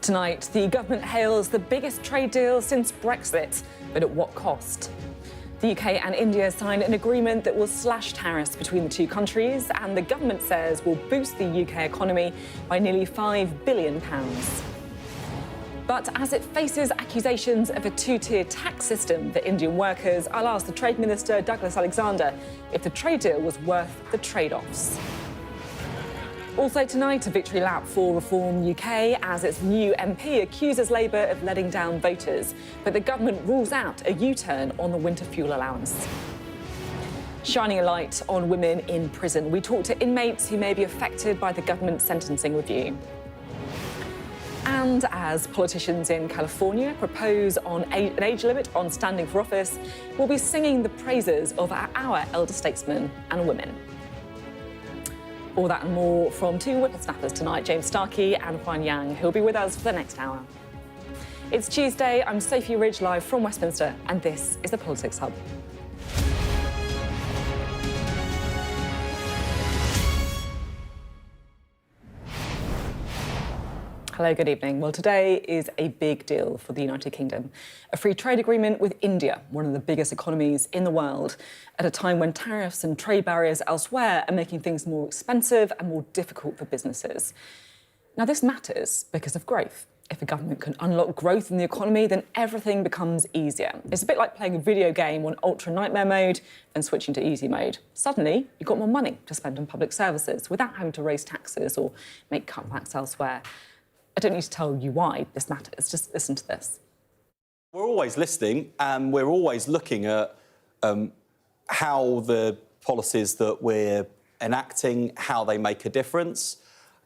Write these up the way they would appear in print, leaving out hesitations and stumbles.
Tonight, the government hails the biggest trade deal since Brexit, but at what cost? The UK and India signed an agreement that will slash tariffs between the two countries, and the government says will boost the UK economy by nearly £5 billion. But as it faces accusations of a two-tier tax system for Indian workers, I'll ask the Trade Minister, Douglas Alexander, if the trade deal was worth the trade-offs. Also tonight, a victory lap for Reform UK as its new MP accuses Labour of letting down voters, but the government rules out a U-turn on the winter fuel allowance. Shining a light on women in prison, we talk to inmates who may be affected by the government sentencing review. And as politicians in California propose on an age limit on standing for office, we'll be singing the praises of our elder statesmen and women. All that and more from two whippersnappers tonight, James Starkey and Huan Yang, who'll be with us for the next hour. It's Tuesday, I'm Sophy Ridge, live from Westminster, and this is the Politics Hub. Hello, good evening. Well, today is a big deal for the United Kingdom. A free trade agreement with India, one of the biggest economies in the world, at a time when tariffs and trade barriers elsewhere are making things more expensive and more difficult for businesses. Now, this matters because of growth. If a government can unlock growth in the economy, then everything becomes easier. It's a bit like playing a video game on ultra nightmare mode and switching to easy mode. Suddenly, you've got more money to spend on public services without having to raise taxes or make cutbacks elsewhere. I don't need to tell you why this matters, just listen to this. We're always listening and we're always looking at how the policies that we're enacting, how they make a difference.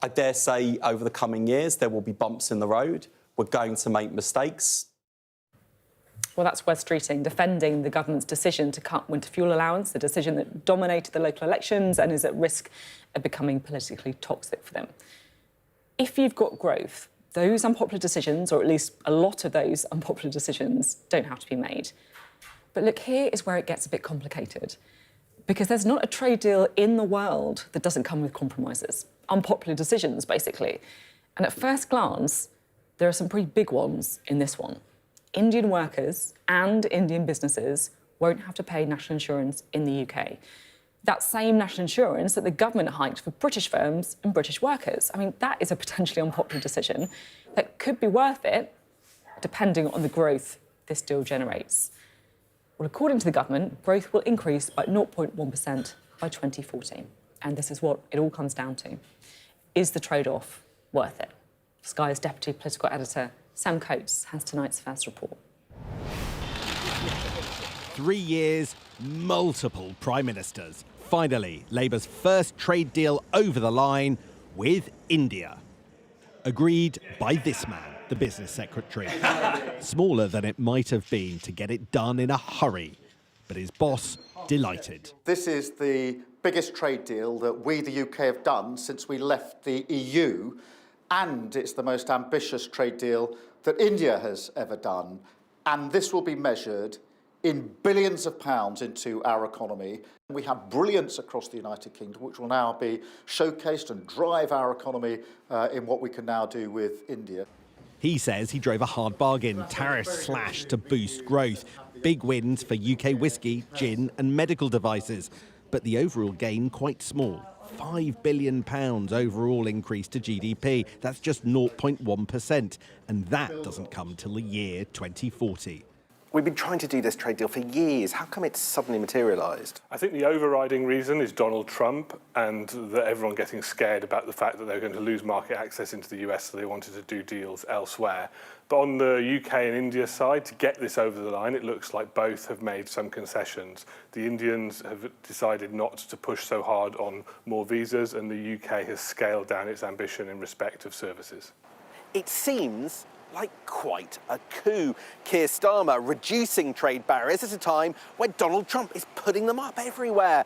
I dare say over the coming years there will be bumps in the road. We're going to make mistakes. Well, that's Wes Streeting defending the government's decision to cut winter fuel allowance, the decision that dominated the local elections and is at risk of becoming politically toxic for them. If you've got growth, those unpopular decisions, or at least a lot of those unpopular decisions, don't have to be made. But look, here is where it gets a bit complicated, because there's not a trade deal in the world that doesn't come with compromises, unpopular decisions, basically. And at first glance, there are some pretty big ones in this one. Indian workers and Indian businesses won't have to pay national insurance in the UK. That same national insurance that the government hiked for British firms and British workers. I mean, that is a potentially unpopular decision that could be worth it, depending on the growth this deal generates. Well, according to the government, growth will increase by 0.1% by 2040. And this is what it all comes down to. Is the trade-off worth it? Sky's deputy political editor, Sam Coates, has tonight's first report. 3 years, multiple prime ministers. Finally, Labour's first trade deal over the line with India. Agreed by this man, the business secretary. Smaller than it might have been to get it done in a hurry. But his boss, delighted. This is the biggest trade deal that we, the UK, have done since we left the EU. And it's the most ambitious trade deal that India has ever done. And this will be measured in billions of pounds into our economy. We have brilliance across the United Kingdom, which will now be showcased and drive our economy in what we can now do with India. He says he drove a hard bargain, tariffs slashed to boost growth. Big wins for UK whisky, gin and medical devices. But the overall gain quite small. £5 billion overall increase to GDP. That's just 0.1%. And that doesn't come till the year 2040. We've been trying to do this trade deal for years. How come it's suddenly materialised? I think the overriding reason is Donald Trump and that everyone getting scared about the fact that they're going to lose market access into the US, so they wanted to do deals elsewhere. But on the UK and India side, to get this over the line, it looks like both have made some concessions. The Indians have decided not to push so hard on more visas, and the UK has scaled down its ambition in respect of services. It seems like quite a coup. Keir Starmer reducing trade barriers at a time when Donald Trump is putting them up everywhere.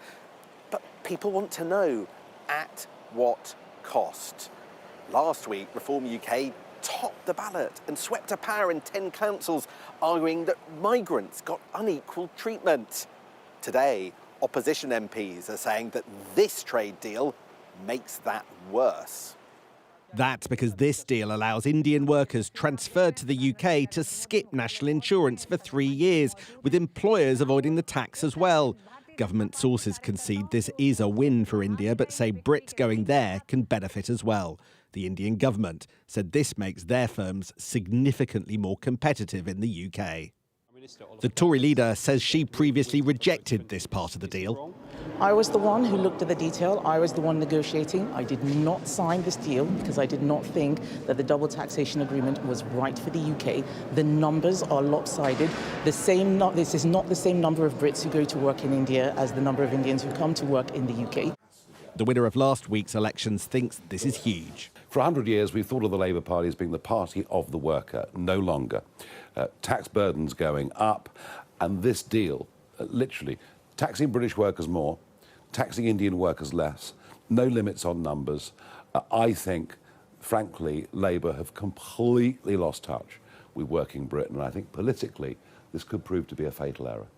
But people want to know, at what cost? Last week, Reform UK topped the ballot and swept to power in 10 councils, arguing that migrants got unequal treatment. Today, opposition MPs are saying that this trade deal makes that worse. That's because this deal allows Indian workers transferred to the UK to skip national insurance for 3 years, with employers avoiding the tax as well. Government sources concede this is a win for India, but say Brits going there can benefit as well. The Indian government said this makes their firms significantly more competitive in the UK. The Tory leader says she previously rejected this part of the deal. I was the one who looked at the detail. I was the one negotiating. I did not sign this deal because I did not think that the double taxation agreement was right for the UK. The numbers are lopsided. This is not the same number of Brits who go to work in India as the number of Indians who come to work in the UK. The winner of last week's elections thinks this is huge. For 100 years, we've thought of the Labour Party as being the party of the worker. No longer. Tax burdens going up, and this deal, literally, taxing British workers more, taxing Indian workers less, no limits on numbers. I think, frankly, Labour have completely lost touch with working Britain, and I think politically this could prove to be a fatal error.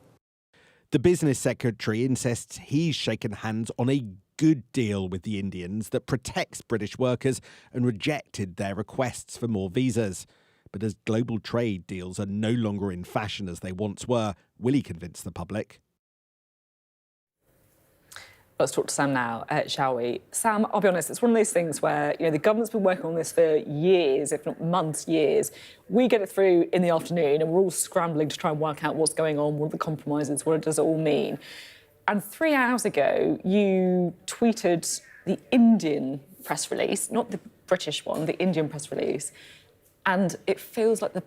The business secretary insists he's shaken hands on a good deal with the Indians that protects British workers and rejected their requests for more visas. But as global trade deals are no longer in fashion as they once were, will he convince the public? Let's talk to Sam now, shall we? Sam, I'll be honest, it's one of those things where, the government's been working on this for years, if not months, years. We get it through in the afternoon and we're all scrambling to try and work out what's going on, what are the compromises, what does it all mean? And 3 hours ago, you tweeted the Indian press release, not the British one, the Indian press release, and it feels like the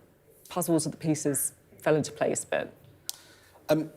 puzzles of the pieces fell into place a bit.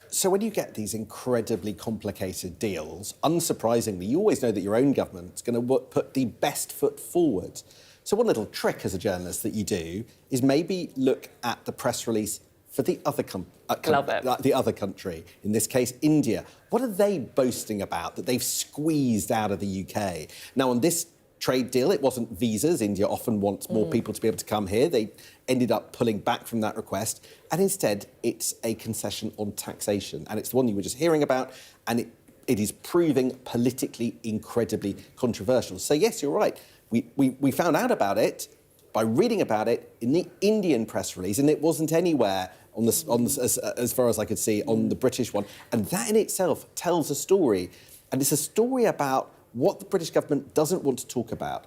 So when you get these incredibly complicated deals, unsurprisingly, you always know that your own government's going to put the best foot forward. So one little trick as a journalist that you do is maybe look at the press release for the other the other country, in this case, India. What are they boasting about that they've squeezed out of the UK? Now, on this trade deal, it wasn't visas. India often wants more people to be able to come here. They ended up pulling back from that request. And instead, it's a concession on taxation. And it's the one you were just hearing about. And it is proving politically incredibly controversial. So, yes, you're right. We found out about it by reading about it in the Indian press release. And it wasn't anywhere as far as I could see, on the British one. And that in itself tells a story. And it's a story about what the British government doesn't want to talk about.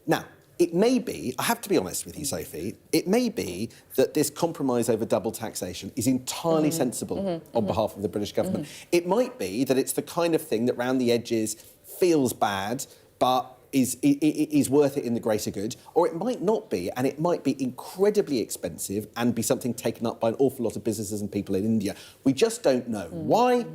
Now, it may be, I have to be honest with you, Sophie, it may be that this compromise over double taxation is entirely sensible on behalf of the British government. It might be that it's the kind of thing that round the edges feels bad, but is worth it in the greater good, or it might not be, and it might be incredibly expensive and be something taken up by an awful lot of businesses and people in India. We just don't know. Why?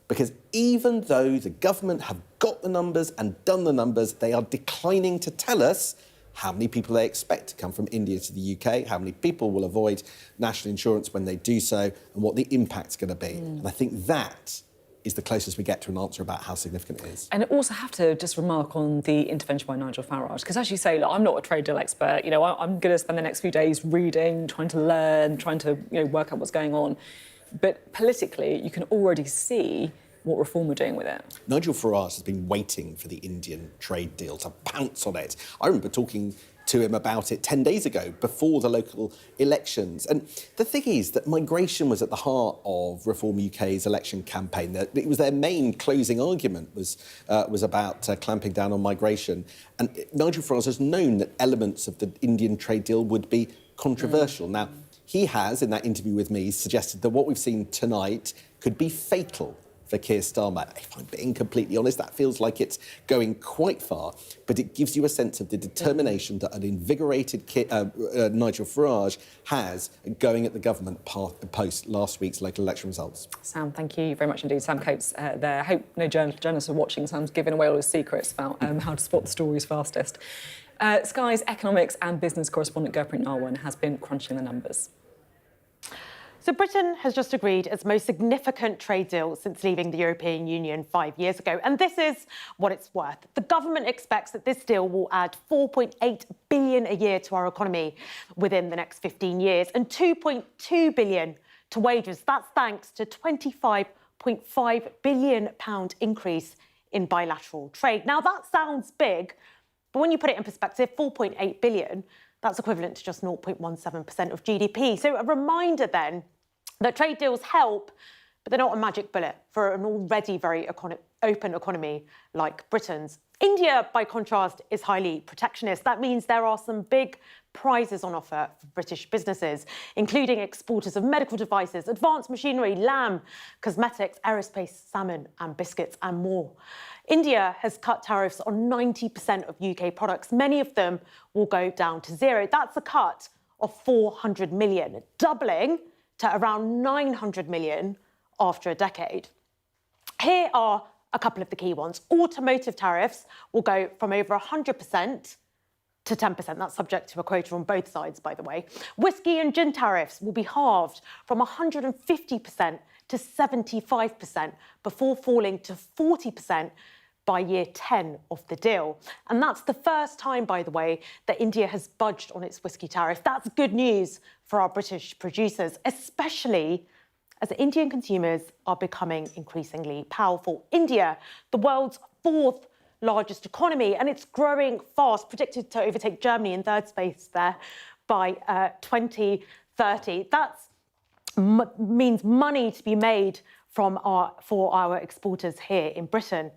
Because even though the government have got the numbers and done the numbers, they are declining to tell us how many people they expect to come from India to the UK, how many people will avoid national insurance when they do so, and what the impact's going to be. And I think that is the closest we get to an answer about how significant it is. And I also have to just remark on the intervention by Nigel Farage, because as you say, look, I'm not a trade deal expert. I'm going to spend the next few days reading, trying to learn, trying to work out what's going on. But politically, you can already see what reform we're doing with it. Nigel Farage has been waiting for the Indian trade deal to pounce on it. I remember talking to him about it 10 days ago, before the local elections. And the thing is that migration was at the heart of Reform UK's election campaign. It was their main closing argument was about clamping down on migration. And Nigel Farage has known that elements of the Indian trade deal would be controversial. Now, he has, in that interview with me, suggested that what we've seen tonight could be fatal for Keir Starmer. If I'm being completely honest, that feels like it's going quite far, but it gives you a sense of the determination that an invigorated Nigel Farage has going at the government post last week's local election results. Sam, thank you very much indeed. Sam Coates there. I hope no journalists are watching. Sam's giving away all his secrets about how to spot the stories fastest. Sky's economics and business correspondent Gurpreet Narwan has been crunching the numbers. So Britain has just agreed its most significant trade deal since leaving the European Union 5 years ago. And this is what it's worth. The government expects that this deal will add £4.8 billion a year to our economy within the next 15 years and £2.2 billion to wages. That's thanks to £25.5 billion increase in bilateral trade. Now, that sounds big, But when you put it in perspective, 4.8 billion, that's equivalent to just 0.17% of GDP. So a reminder then that trade deals help, but they're not a magic bullet for an already very open economy like Britain's. India, by contrast, is highly protectionist. That means there are some big prizes on offer for British businesses, including exporters of medical devices, advanced machinery, lamb, cosmetics, aerospace, salmon and biscuits and more. India has cut tariffs on 90% of UK products. Many of them will go down to zero. That's a cut of 400 million, doubling to around 900 million after a decade. Here are a couple of the key ones. Automotive tariffs will go from over 100% to 10%. That's subject to a quota on both sides, by the way. Whisky and gin tariffs will be halved from 150% to 75% before falling to 40% by year 10 of the deal. And that's the first time, by the way, that India has budged on its whisky tariff. That's good news for our British producers, especially as Indian consumers are becoming increasingly powerful. India, the world's fourth largest economy, and it's growing fast, predicted to overtake Germany in third space there by 2030. That means money to be made for our exporters here in Britain.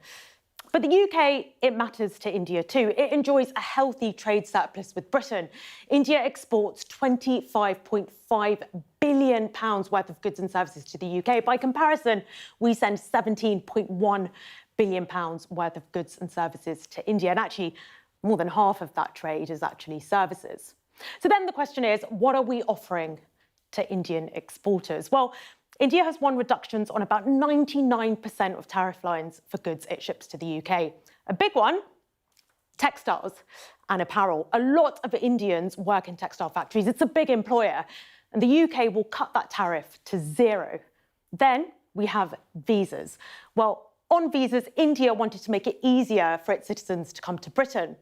But the UK, it matters to India too. It enjoys a healthy trade surplus with Britain. India exports £25.5 billion worth of goods and services to the UK. By comparison, we send £17.1 billion worth of goods and services to India. And actually, more than half of that trade is actually services. So then the question is, what are we offering to Indian exporters? Well, India has won reductions on about 99% of tariff lines for goods it ships to the UK. A big one, textiles and apparel. A lot of Indians work in textile factories. It's a big employer. And the UK will cut that tariff to zero. Then we have visas. Well, on visas, India wanted to make it easier for its citizens to come to Britain.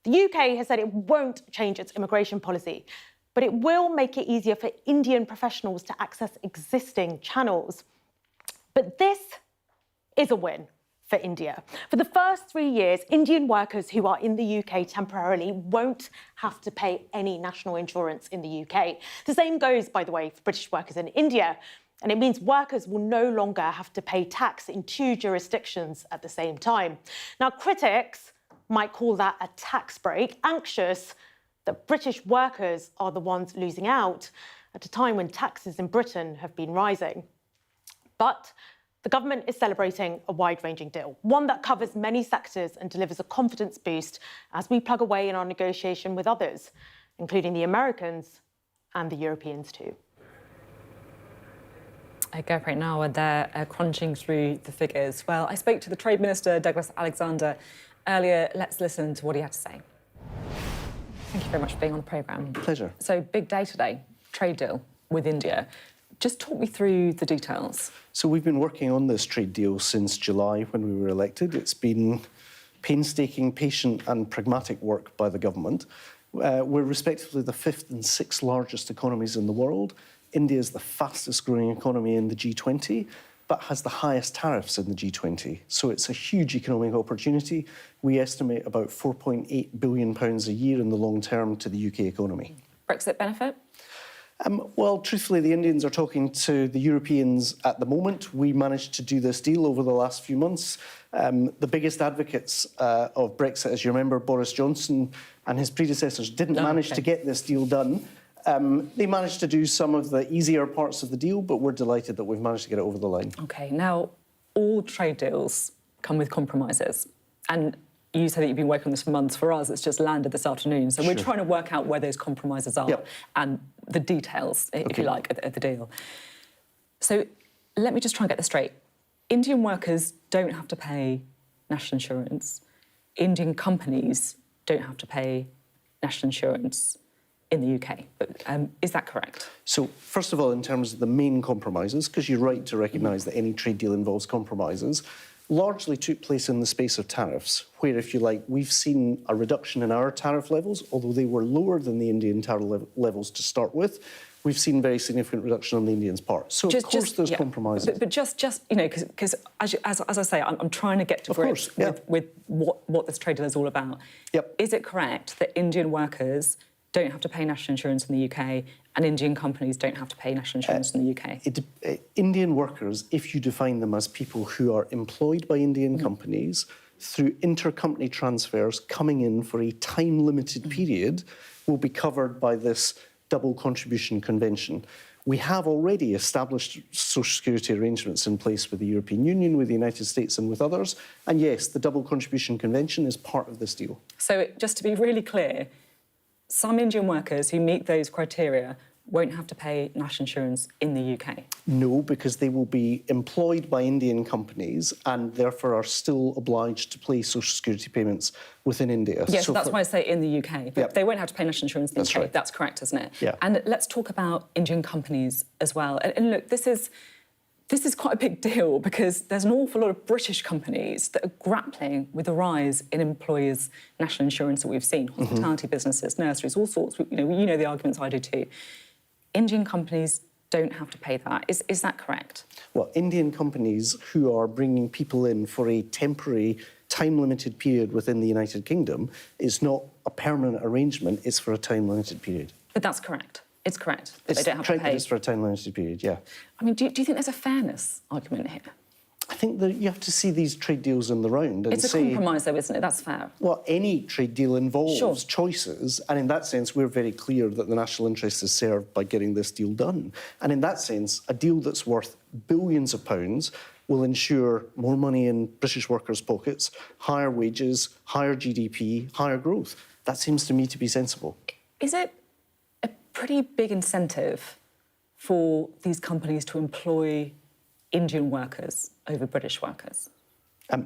The UK has said it won't change its immigration policy, but it will make it easier for Indian professionals to access existing channels. But this is a win for India. For the first 3 years, Indian workers who are in the UK temporarily won't have to pay any national insurance in the UK. The same goes, by the way, for British workers in India. And it means workers will no longer have to pay tax in 2 jurisdictions at the same time. Now, critics might call that a tax break, anxious that British workers are the ones losing out at a time when taxes in Britain have been rising. But the government is celebrating a wide-ranging deal, one that covers many sectors and delivers a confidence boost as we plug away in our negotiation with others, including the Americans and the Europeans too. Okay, right now they're crunching through the figures. Well, I spoke to the Trade Minister, Douglas Alexander, earlier. Let's listen to what he had to say. Thank you very much for being on the programme. Pleasure. So, big day today, trade deal with India. Just talk me through the details. So we've been working on this trade deal since July when we were elected. It's been painstaking, patient and pragmatic work by the government. We're respectively the 5th and 6th largest economies in the world. India is the fastest growing economy in the G20, but has the highest tariffs in the G20. So it's a huge economic opportunity. We estimate about £4.8 billion a year in the long term to the UK economy. Brexit benefit? Well, truthfully, the Indians are talking to the Europeans at the moment. We managed to do this deal over the last few months. The biggest advocates of Brexit, as you remember, Boris Johnson and his predecessors didn't manage to get this deal done. They managed to do some of the easier parts of the deal, but we're delighted that we've managed to get it over the line. OK, now, all trade deals come with compromises. And you said that you've been working on this for months. For us, it's just landed this afternoon. So we're trying to work out where those compromises are and the details, if you like, of the deal. So let me just try and get this straight. Indian workers don't have to pay national insurance. Indian companies don't have to pay national insurance in the UK. Is that correct? So, first of all, in terms of the main compromises, because you're right to recognise that any trade deal involves compromises, largely took place in the space of tariffs, where, if you like, we've seen a reduction in our tariff levels, although they were lower than the Indian tariff levels to start with. We've seen very significant reduction on the Indians' part. So, of course, there's compromises. But just you know, because as I say, I'm trying to get to grips with what this trade deal is all about. Yep. Is it correct that Indian workers don't have to pay national insurance in the UK and Indian companies don't have to pay national insurance in the UK? Indian workers, if you define them as people who are employed by Indian companies through intercompany transfers coming in for a time-limited period, will be covered by this double contribution convention. We have already established social security arrangements in place with the European Union, with the United States and with others. And yes, the double contribution convention is part of this deal. So just to be really clear, some Indian workers who meet those criteria won't have to pay national insurance in the UK? No, because they will be employed by Indian companies and therefore are still obliged to pay social security payments within India. Yes, so that's why I say in the UK. But they won't have to pay national insurance in the UK. Right. That's correct, isn't it? Yeah. And let's talk about Indian companies as well. And look, this is quite a big deal because there's an awful lot of British companies that are grappling with the rise in employers' national insurance that we've seen. Hospitality businesses, nurseries, all sorts. You know the arguments I do too. Indian companies don't have to pay that. Is that correct? Well, Indian companies who are bringing people in for a temporary, time-limited period within the United Kingdom is not a permanent arrangement, it's for a time-limited period. But that's correct. It's correct. It's they don't have to pay. It's for a time-limited period, yeah. I mean, do you think there's a fairness argument here? I think that you have to see these trade deals in the round and it's a compromise, though, isn't it? That's fair. Well, any trade deal involves choices, and in that sense, we're very clear that the national interest is served by getting this deal done. And in that sense, a deal that's worth billions of pounds will ensure more money in British workers' pockets, higher wages, higher GDP, higher growth. That seems to me to be sensible. Is it a pretty big incentive for these companies to employ Indian workers over British workers?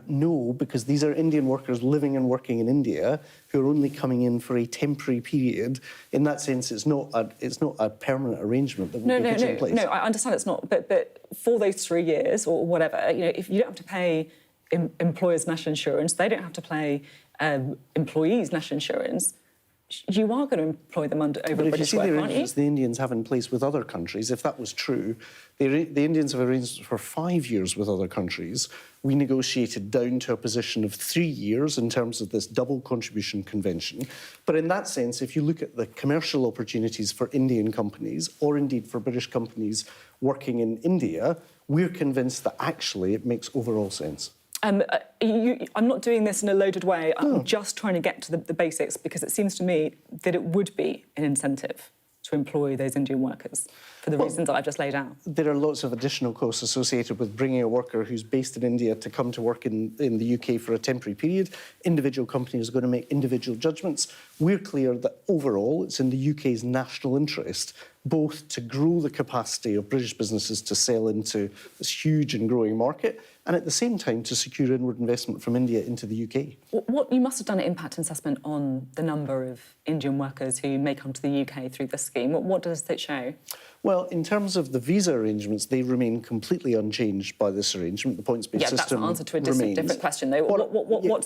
No, because these are Indian workers living and working in India who are only coming in for a temporary period. In that sense, it's not a permanent arrangement that will be put in place. No, I understand it's not. But for those 3 years or whatever, you know, if you don't have to pay employers' national insurance, they don't have to pay employees' national insurance. You are going to employ them over British work, aren't you? But if you see the arrangements the Indians have in place with other countries, if that was true, the Indians have arranged for 5 years with other countries. We negotiated down to a position of 3 years in terms of this double contribution convention. But in that sense, if you look at the commercial opportunities for Indian companies, or indeed for British companies working in India, we're convinced that actually it makes overall sense. I'm not doing this in a loaded way. I'm just trying to get to the basics because it seems to me that it would be an incentive to employ those Indian workers for the reasons that I've just laid out. There are lots of additional costs associated with bringing a worker who's based in India to come to work in the UK for a temporary period. Individual companies are going to make individual judgments. We're clear that overall it's in the UK's national interest both to grow the capacity of British businesses to sell into this huge and growing market and at the same time to secure inward investment from India into the UK. What you must have done an impact assessment on the number of Indian workers who may come to the UK through this scheme. What does it show? Well, in terms of the visa arrangements, they remain completely unchanged by this arrangement. The points-based system that's the answer to a different question, though.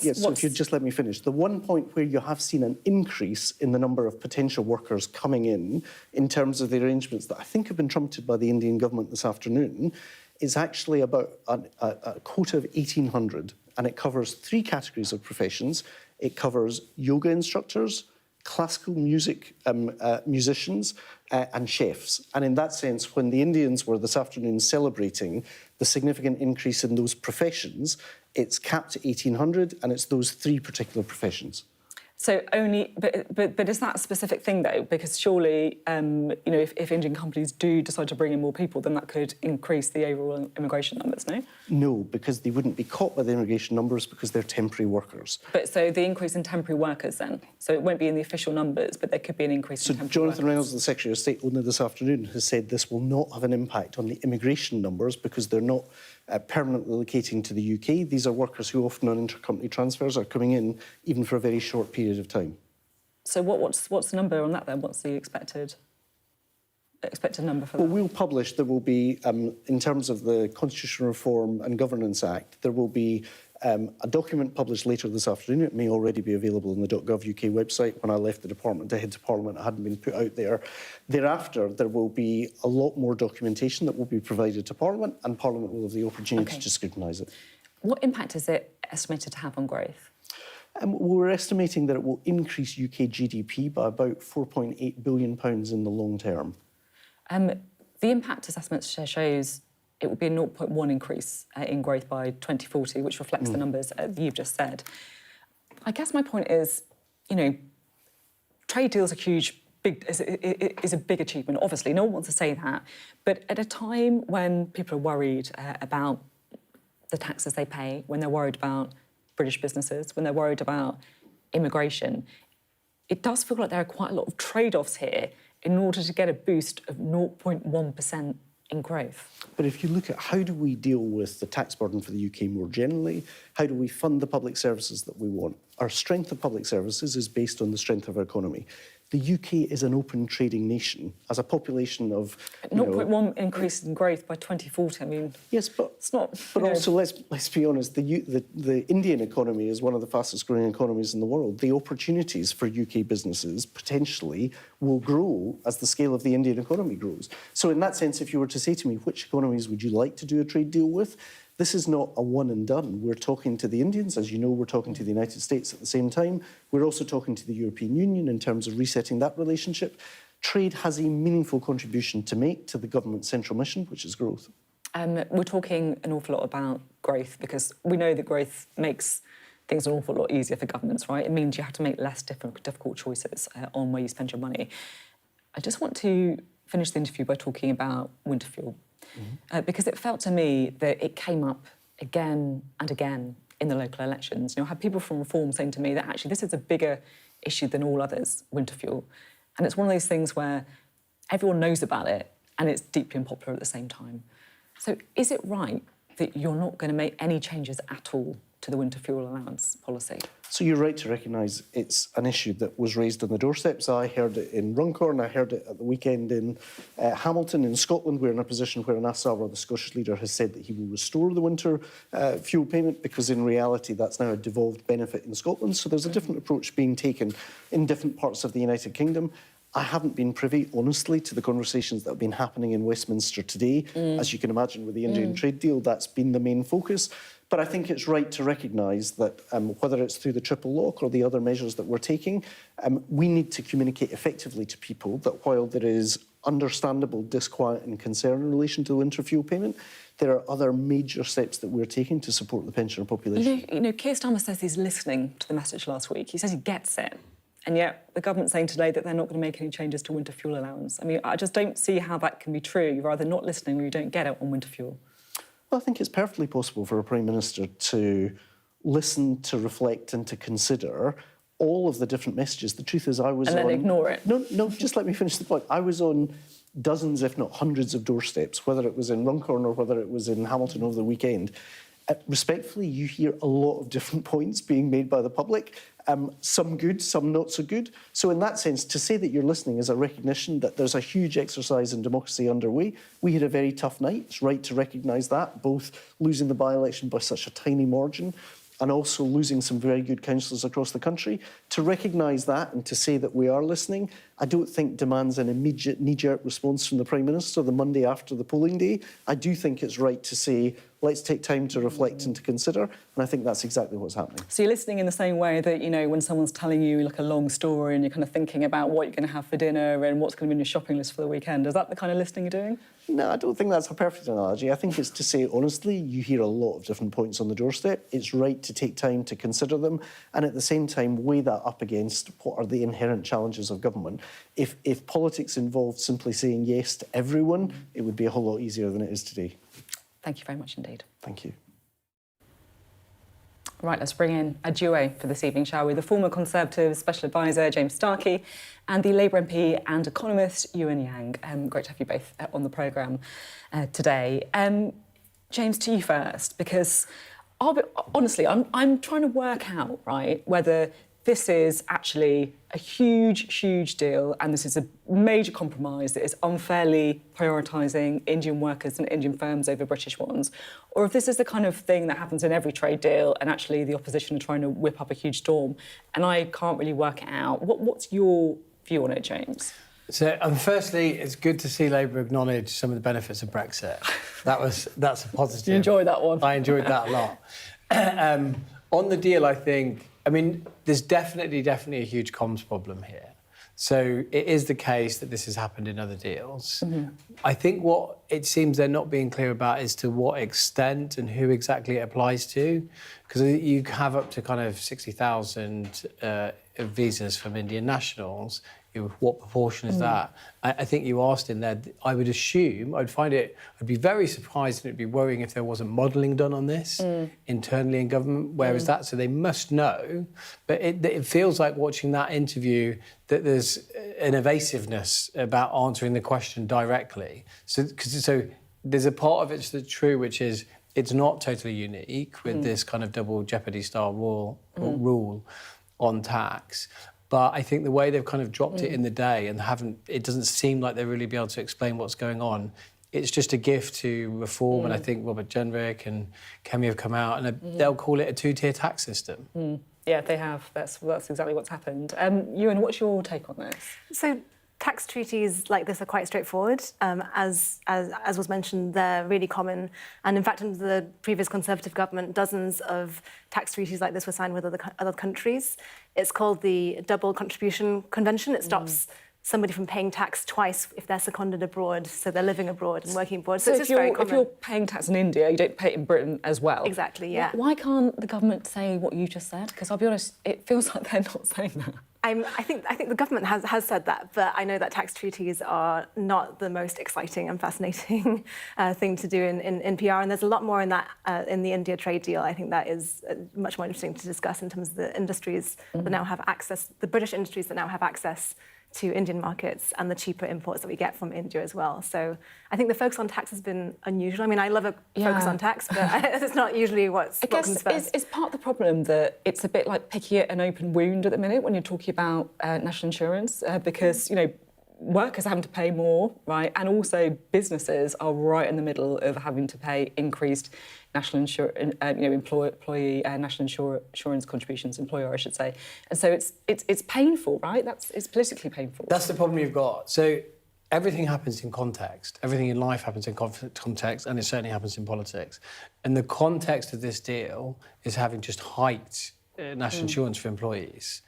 So if you just let me finish. The one point where you have seen an increase in the number of potential workers coming in terms of the arrangements that I think have been trumpeted by the Indian government this afternoon, is actually about a quota of 1,800, and it covers 3 categories of professions. It covers yoga instructors, classical music musicians and chefs. And in that sense, when the Indians were this afternoon celebrating the significant increase in those professions, it's capped at 1,800 and it's those 3 particular professions. So only, but is that a specific thing though? Because surely, if Indian companies do decide to bring in more people, then that could increase the overall immigration numbers, no? No, because they wouldn't be caught by the immigration numbers because they're temporary workers. But so the increase in temporary workers then? So it won't be in the official numbers, but there could be an increase in temporary Jonathan workers. Reynolds, the Secretary of State, only this afternoon has said this will not have an impact on the immigration numbers because they're not permanently locating to the UK. These are workers who often on intercompany transfers are coming in even for a very short period of time. So what's the number on that then? What's the expected? expected number for Well, that? we'll publish, there will be, in terms of the Constitutional Reform and Governance Act, there will be a document published later this afternoon. It may already be available on the .gov.uk website. When I left the department to head to Parliament, it hadn't been put out there. Thereafter, there will be a lot more documentation that will be provided to Parliament, and Parliament will have the opportunity to scrutinise it. What impact is it estimated to have on growth? We're estimating that it will increase UK GDP by about £4.8 billion in the long term. The impact assessment shows it will be a 0.1 increase in growth by 2040, which reflects the numbers that you've just said. I guess my point is, you know, trade deals are huge, is a big achievement. Obviously, no one wants to say that. But at a time when people are worried about the taxes they pay, when they're worried about British businesses, when they're worried about immigration, it does feel like there are quite a lot of trade-offs here in order to get a boost of 0.1% in growth. But if you look at how do we deal with the tax burden for the UK more generally, how do we fund the public services that we want? Our strength of public services is based on the strength of our economy. The UK is an open trading nation. As a population of 0.1 increase in growth by 2040. I mean, yes, but it's not. But also, let's be honest. The Indian economy is one of the fastest growing economies in the world. The opportunities for UK businesses potentially will grow as the scale of the Indian economy grows. So, in that sense, if you were to say to me, which economies would you like to do a trade deal with? This is not a one and done. We're talking to the Indians, as you know, we're talking to the United States at the same time. We're also talking to the European Union in terms of resetting that relationship. Trade has a meaningful contribution to make to the government's central mission, which is growth. We're talking an awful lot about growth because we know that growth makes things an awful lot easier for governments, right? It means you have to make less difficult choices on where you spend your money. I just want to finish the interview by talking about winter fuel. Because it felt to me that it came up again and again in the local elections. You know, I had people from Reform saying to me that actually this is a bigger issue than all others, winter fuel. And it's one of those things where everyone knows about it and it's deeply unpopular at the same time. So is it right that you're not going to make any changes at all to the winter fuel allowance policy? So you're right to recognise it's an issue that was raised on the doorsteps. I heard it in Runcorn, I heard it at the weekend in Hamilton. In Scotland, we're in a position where Anass Sarwar, the Scottish leader, has said that he will restore the winter fuel payment because in reality that's now a devolved benefit in Scotland. So there's a different approach being taken in different parts of the United Kingdom. I haven't been privy, honestly, to the conversations that have been happening in Westminster today. As you can imagine, with the Indian trade deal, that's been the main focus. But I think it's right to recognise that whether it's through the triple lock or the other measures that we're taking, we need to communicate effectively to people that while there is understandable disquiet and concern in relation to the winter fuel payment, there are other major steps that we're taking to support the pensioner population. You know, Keir Starmer says he's listening to the message last week. He says he gets it. And yet the government's saying today that they're not going to make any changes to winter fuel allowance. I mean, I just don't see how that can be true. You're either not listening or you don't get it on winter fuel. Well, I think it's perfectly possible for a Prime Minister to listen, to reflect and to consider all of the different messages. The truth is I was and then ignore it. No, just let me finish the point. I was on dozens, if not hundreds of doorsteps, whether it was in Runcorn or whether it was in Hamilton over the weekend. Respectfully, you hear a lot of different points being made by the public, some good, some not so good. So in that sense, to say that you're listening is a recognition that there's a huge exercise in democracy underway. We had a very tough night. It's right to recognise that, both losing the by-election by such a tiny margin and also losing some very good councillors across the country. To recognise that and to say that we are listening, I don't think demands an immediate knee-jerk response from the Prime Minister the Monday after the polling day. I do think it's right to say, let's take time to reflect and to consider, and I think that's exactly what's happening. So you're listening in the same way that, you know, when someone's telling you like a long story and you're kind of thinking about what you're going to have for dinner and what's going to be on your shopping list for the weekend. Is that the kind of listening you're doing? No, I don't think that's a perfect analogy. I think it's to say, honestly, you hear a lot of different points on the doorstep. It's right to take time to consider them and at the same time weigh that up against what are the inherent challenges of government. If politics involved simply saying yes to everyone, it would be a whole lot easier than it is today. Thank you very much indeed. Thank you. Right, let's bring in a duo for this evening, shall we? The former Conservative Special Advisor, James Starkey, and the Labour MP and economist, Ewan Yang. Great to have you both on the programme today. James, to you first, because honestly, I'm trying to work out, right, whether this is actually a huge, huge deal and this is a major compromise that is unfairly prioritising Indian workers and Indian firms over British ones, or if this is the kind of thing that happens in every trade deal and actually the opposition are trying to whip up a huge storm, and I can't really work it out. What's your view on it, James? So, firstly, it's good to see Labour acknowledge some of the benefits of Brexit. That's a positive. You enjoyed that one? I enjoyed that a lot. On the deal, I think, there's definitely a huge comms problem here. So it is the case that this has happened in other deals. Mm-hmm. I think what it seems they're not being clear about is to what extent and who exactly it applies to, because you have up to kind of 60,000 visas from Indian nationals. What proportion is that? I think you asked in there, I would assume, I'd be very surprised and it'd be worrying if there wasn't modelling done on this internally in government. Where is that? So they must know. But it feels like watching that interview that there's an evasiveness about answering the question directly. So there's a part of it that's true, which is it's not totally unique with this kind of double jeopardy style rule on tax. But I think the way they've kind of dropped it in the day and it doesn't seem like they'll really be able to explain what's going on. It's just a gift to reform, and I think Robert Jenrick and Kemi have come out and they'll call it a two-tier tax system. Yeah, they have. That's exactly what's happened. Ewan, what's your take on this? So tax treaties like this are quite straightforward. As was mentioned, they're really common. And in fact, under the previous Conservative government, dozens of tax treaties like this were signed with other countries. It's called the Double Contribution Convention. It stops somebody from paying tax twice if they're seconded abroad, so they're living abroad and working abroad. So it's very common. If you're paying tax in India, you don't pay it in Britain as well. Exactly, yeah. Why can't the government say what you just said? Because I'll be honest, it feels like they're not saying that. I think the government has said that, but I know that tax treaties are not the most exciting and fascinating thing to do in PR, and there's a lot more in that in the India trade deal. I think that is much more interesting to discuss in terms of the industries that now have access, the British industries that now have access to Indian markets and the cheaper imports that we get from India as well. So I think the focus on tax has been unusual. I love a focus on tax, but it's not usually what comes first. Is part of the problem that it's a bit like picking at an open wound at the minute when you're talking about national insurance, because, workers are having to pay more, right? And also businesses are right in the middle of having to pay increased national employee national insurance contributions, employer, I should say. And so it's painful, right? It's politically painful. That's the problem you've got. So everything happens in context. Everything in life happens in context, and it certainly happens in politics. And the context of this deal is having just hiked national insurance for employees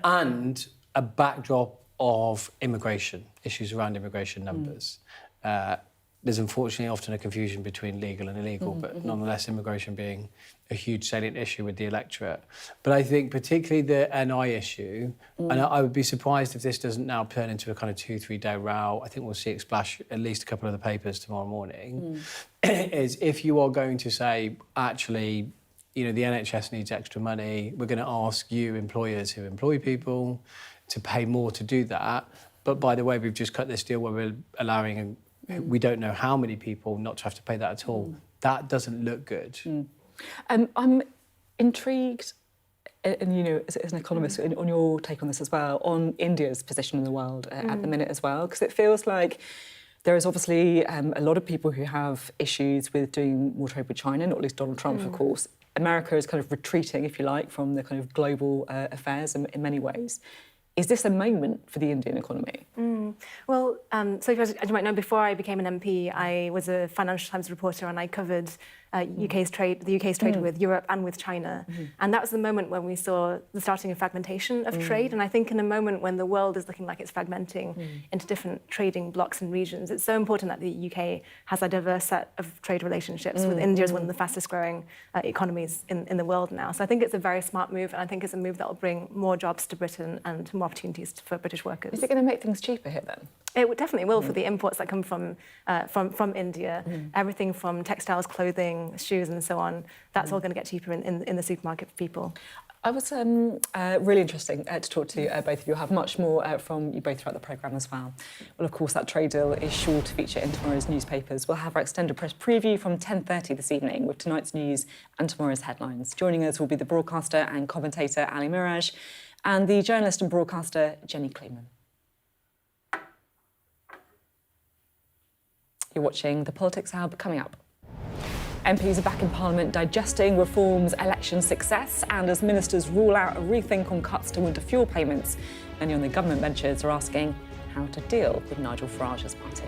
and a backdrop of immigration, issues around immigration numbers. There's unfortunately often a confusion between legal and illegal, but nonetheless immigration being a huge salient issue with the electorate. But I think particularly the NI issue, and I would be surprised if this doesn't now turn into a kind of 2-3 day row. I think we'll see it splash at least a couple of the papers tomorrow morning, is if you are going to say, actually, the NHS needs extra money, we're going to ask you, employers who employ people, to pay more to do that. But by the way, we've just cut this deal where we're allowing, we don't know how many people not to have to pay that at all. That doesn't look good. I'm intrigued, and as an economist, on your take on this as well, on India's position in the world at the minute as well, because it feels like there is obviously a lot of people who have issues with doing more trade with China, not least Donald Trump, of course. America is kind of retreating, if you like, from the kind of global affairs in many ways. Is this a moment for the Indian economy? Well, so as you might know, before I became an MP, I was a Financial Times reporter and I covered the UK's trade with Europe and with China. And that was the moment when we saw the starting of fragmentation of trade. And I think in a moment when the world is looking like it's fragmenting into different trading blocks and regions, it's so important that the UK has a diverse set of trade relationships with India as one of the fastest growing economies in the world now. So I think it's a very smart move, and I think it's a move that will bring more jobs to Britain and more opportunities for British workers. Is it going to make things cheaper here then? It definitely will for the imports that come from India. Everything from textiles, clothing, shoes and so on, that's all going to get cheaper in the supermarket for people. I was really interesting to talk to both of you. I'll have much more from you both throughout the programme as well. Well, of course, that trade deal is sure to feature in tomorrow's newspapers. We'll have our extended press preview from 10:30 this evening with tonight's news and tomorrow's headlines. Joining us will be the broadcaster and commentator Ali Miraj and the journalist and broadcaster Jenny Kleeman. You're watching The Politics Hub coming up. MPs are back in Parliament digesting reform's election success, and as ministers rule out a rethink on cuts to winter fuel payments, many on the government benches are asking how to deal with Nigel Farage's party.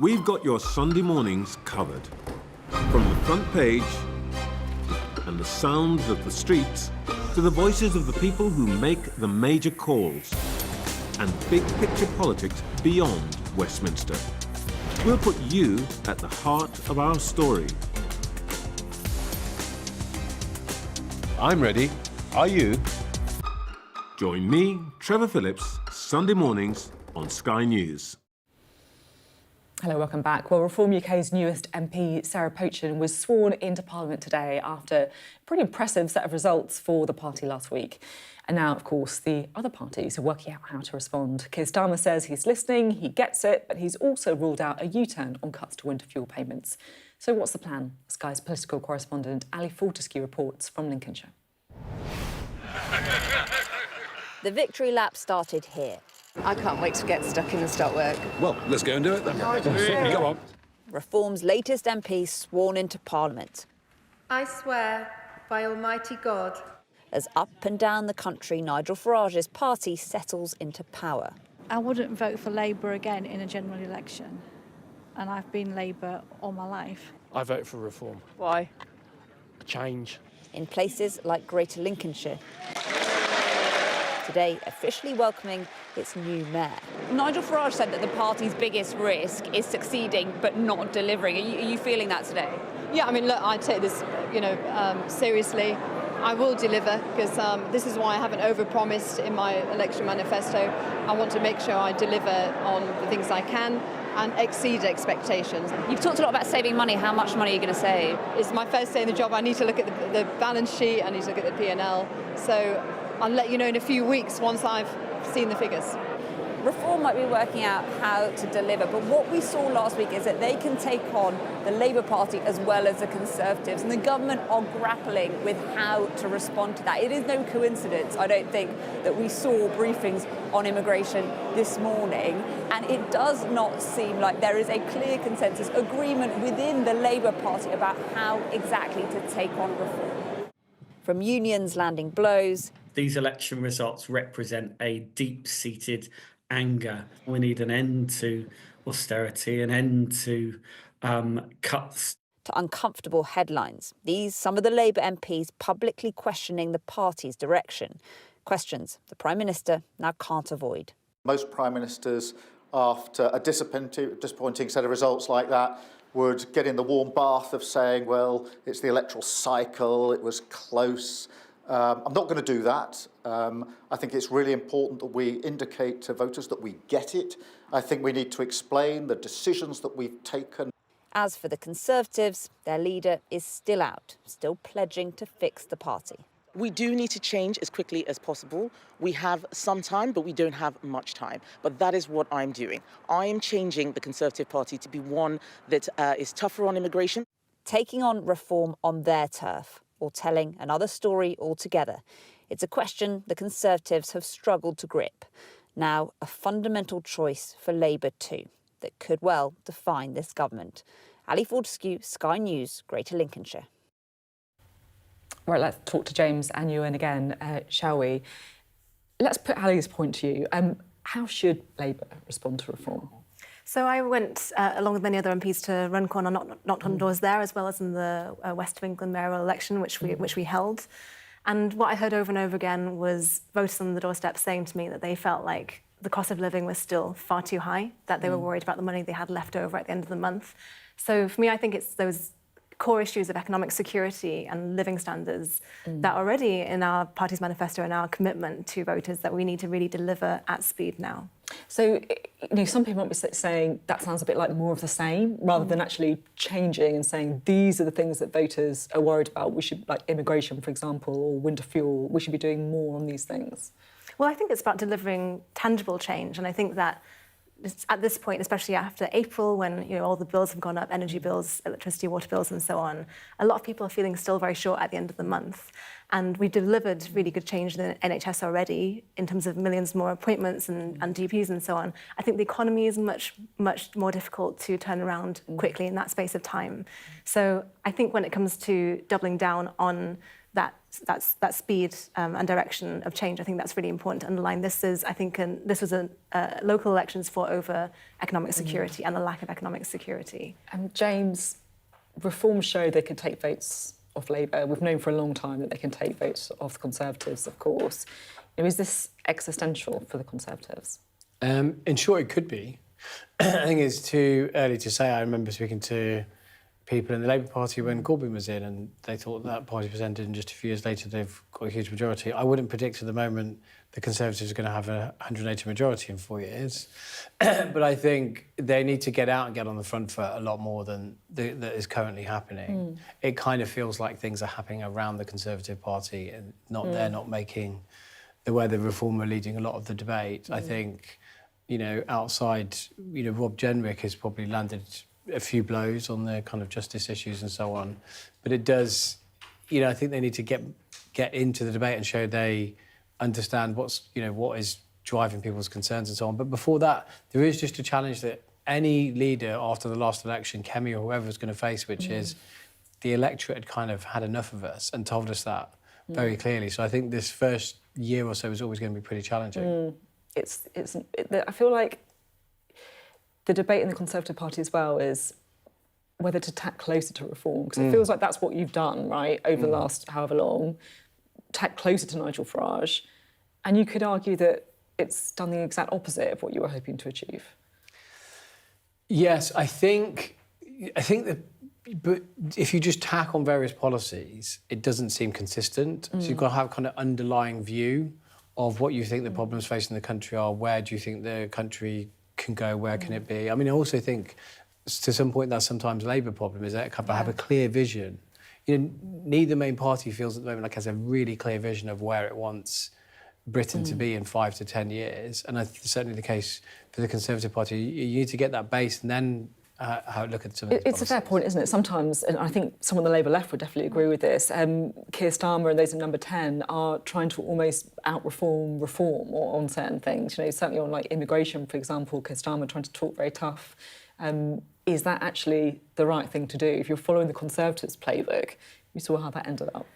We've got your Sunday mornings covered. From the front page and the sounds of the streets to the voices of the people who make the major calls and big picture politics beyond Westminster. We'll put you at the heart of our story. I'm ready. Are you? Join me, Trevor Phillips, Sunday mornings on Sky News. Hello, welcome back. Well, Reform UK's newest MP, Sarah Pochin, was sworn into Parliament today after a pretty impressive set of results for the party last week. And now, of course, the other parties are working out how to respond. Keir Starmer says he's listening, he gets it, but he's also ruled out a U-turn on cuts to winter fuel payments. So what's the plan? Sky's political correspondent Ali Fortescue reports from Lincolnshire. The victory lap started here. I can't wait to get stuck in and start work. Well, let's go and do it then. Go on. Reform's latest MP sworn into Parliament. I swear by Almighty God. As up and down the country, Nigel Farage's party settles into power. I wouldn't vote for Labour again in a general election. And I've been Labour all my life. I vote for Reform. Why? A change. In places like Greater Lincolnshire. Today, officially welcoming its new mayor. Nigel Farage said that the party's biggest risk is succeeding but not delivering. Are you feeling that today? Yeah, I mean, look, I take this, seriously. I will deliver because this is why I haven't overpromised in my election manifesto. I want to make sure I deliver on the things I can and exceed expectations. You've talked a lot about saving money. How much money are you going to save? It's my first day in the job. I need to look at the balance sheet. I need to look at the P&L. So I'll let you know in a few weeks once I've seen the figures. Reform might be working out how to deliver, but what we saw last week is that they can take on the Labour Party as well as the Conservatives, and the government are grappling with how to respond to that. It is no coincidence, I don't think, that we saw briefings on immigration this morning, and it does not seem like there is a clear consensus agreement within the Labour Party about how exactly to take on reform. From unions landing blows. These election results represent a deep-seated anger. We need an end to austerity, an end to cuts. To uncomfortable headlines. These, some of the Labour MPs publicly questioning the party's direction. Questions the Prime Minister now can't avoid. Most Prime Ministers, after a disappointing set of results like that, would get in the warm bath of saying, well, it's the electoral cycle, it was close. I'm not going to do that. I think it's really important that we indicate to voters that we get it. I think we need to explain the decisions that we've taken. As for the Conservatives, their leader is still out, still pledging to fix the party. We do need to change as quickly as possible. We have some time, but we don't have much time. But that is what I'm doing. I am changing the Conservative Party to be one that is tougher on immigration. Taking on reform on their turf, or telling another story altogether. It's a question the Conservatives have struggled to grip. Now, a fundamental choice for Labour too, that could well define this government. Ali Fortescue, Sky News, Greater Lincolnshire. Right, let's talk to James and Ewan again, shall we? Let's put Ali's point to you. How should Labour respond to reform? So I went, along with many other MPs, to Runcorn and knocked on doors there, as well as in the West of England mayoral election, which we held. And what I heard over and over again was voters on the doorstep saying to me that they felt like the cost of living was still far too high, that they were worried about the money they had left over at the end of the month. So for me, I think it's those core issues of economic security and living standards that are already in our party's manifesto and our commitment to voters that we need to really deliver at speed now. So, some people might be saying that sounds a bit like more of the same, rather than actually changing and saying these are the things that voters are worried about. We should, like immigration, for example, or winter fuel, we should be doing more on these things. Well, I think it's about delivering tangible change, and I think that at this point, especially after April, when all the bills have gone up, energy bills, electricity, water bills, and so on, a lot of people are feeling still very short at the end of the month. And we delivered really good change in the NHS already in terms of millions more appointments and GPs and so on. I think the economy is much more difficult to turn around quickly in that space of time. So I think when it comes to doubling down on that speed and direction of change, I think that's really important to underline. This was local elections fought over economic security and the lack of economic security. And James, reform show they can take votes off Labour. We've known for a long time that they can take votes off the Conservatives, of course. Is this existential for the Conservatives? In short, it could be. I think it's too early to say. I remember speaking to people in the Labour Party when Corbyn was in, and they thought that party presented, and just a few years later they've got a huge majority. I wouldn't predict at the moment the Conservatives are going to have a 180 majority in 4 years. But I think they need to get out and get on the front foot a lot more than that is currently happening. It kind of feels like things are happening around the Conservative Party, and they're not making where the reform are leading a lot of the debate. I think, outside, Rob Jenrick has probably landed a few blows on the kind of justice issues and so on. But it does, I think they need to get into the debate and show they understand what is driving people's concerns and so on. But before that, there is just a challenge that any leader after the last election, Kemi or whoever, is going to face, which is the electorate had kind of had enough of us and told us that very clearly. So I think this first year or so is always going to be pretty challenging. I feel like the debate in the Conservative Party as well is whether to tack closer to reform, because it feels like that's what you've done, right, over the last however long, tack closer to Nigel Farage, and you could argue that it's done the exact opposite of what you were hoping to achieve. Yes, I think that, but if you just tack on various policies, it doesn't seem consistent. So you've got to have kind of underlying view of what you think the problems facing the country are, where do you think the country can go, where can it be? I mean, I also think to some point that's sometimes a Labour problem, is that have a clear vision. Neither main party feels at the moment like has a really clear vision of where it wants Britain to be in 5 to 10 years, and it's certainly the case for the Conservative Party. You need to get that base and then look at some of these It's a fair point, isn't it? Sometimes, and I think some on the Labour left would definitely agree with this, Keir Starmer and those in number 10 are trying to almost out-reform reform on certain things. You know, certainly on like immigration, for example, Keir Starmer trying to talk very tough. Is that actually the right thing to do? If you're following the Conservatives' playbook, you saw how that ended up.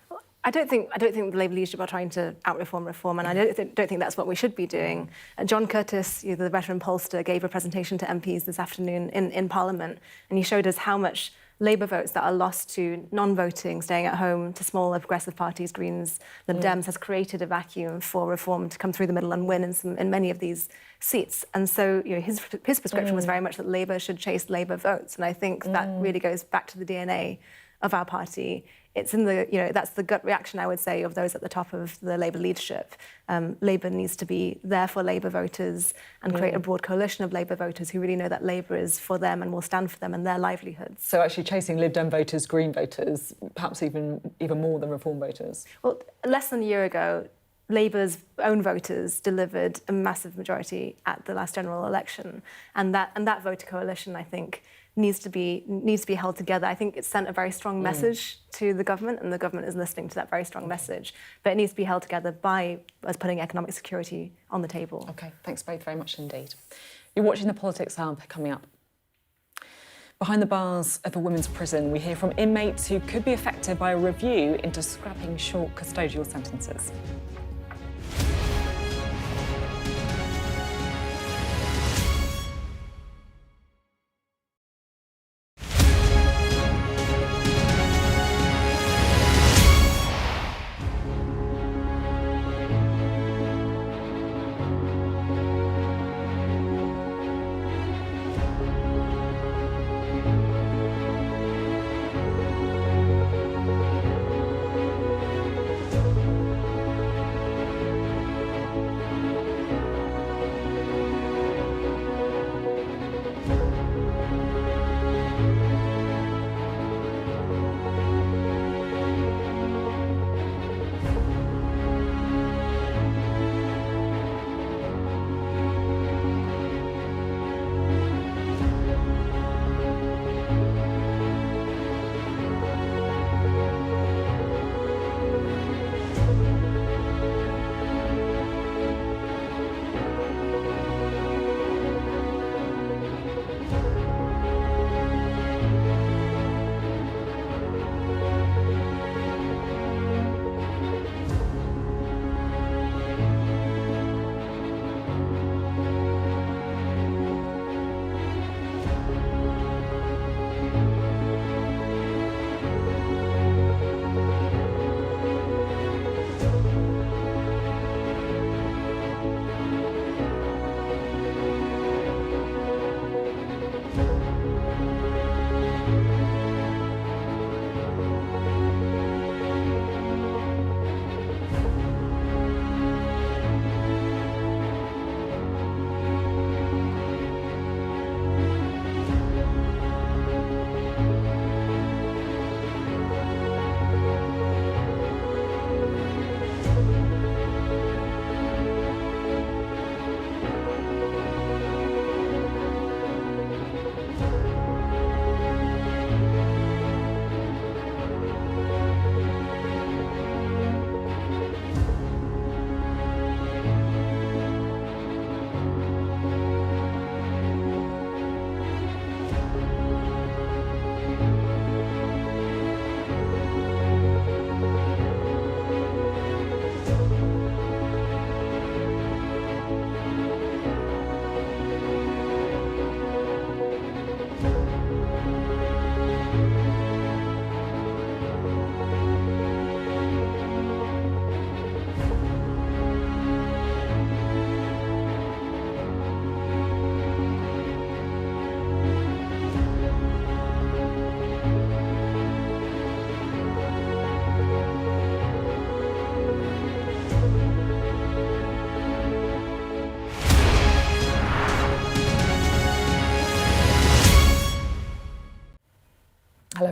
I don't think the Labour leadership are trying to out-reform, and I don't think that's what we should be doing. John Curtis, the veteran pollster, gave a presentation to MPs this afternoon in Parliament, and he showed us how much Labour votes that are lost to non-voting, staying at home, to smaller progressive parties, Greens, Lib Dems, has created a vacuum for reform to come through the middle and win in many of these seats. And so his prescription was very much that Labour should chase Labour votes, and I think that really goes back to the DNA of our party. It's in the, that's the gut reaction, I would say, of those at the top of the Labour leadership. Labour needs to be there for Labour voters and create a broad coalition of Labour voters who really know that Labour is for them and will stand for them and their livelihoods. So actually chasing Lib Dem voters, Green voters, perhaps even more than Reform voters? Well, less than a year ago, Labour's own voters delivered a massive majority at the last general election, and that voter coalition, I think, needs to be held together. I think it's sent a very strong message to the government, and the government is listening to that very strong message. But it needs to be held together by us putting economic security on the table. OK, thanks both very much indeed. You're watching the Politics Hub. Coming up. Behind the bars of a women's prison, we hear from inmates who could be affected by a review into scrapping short custodial sentences.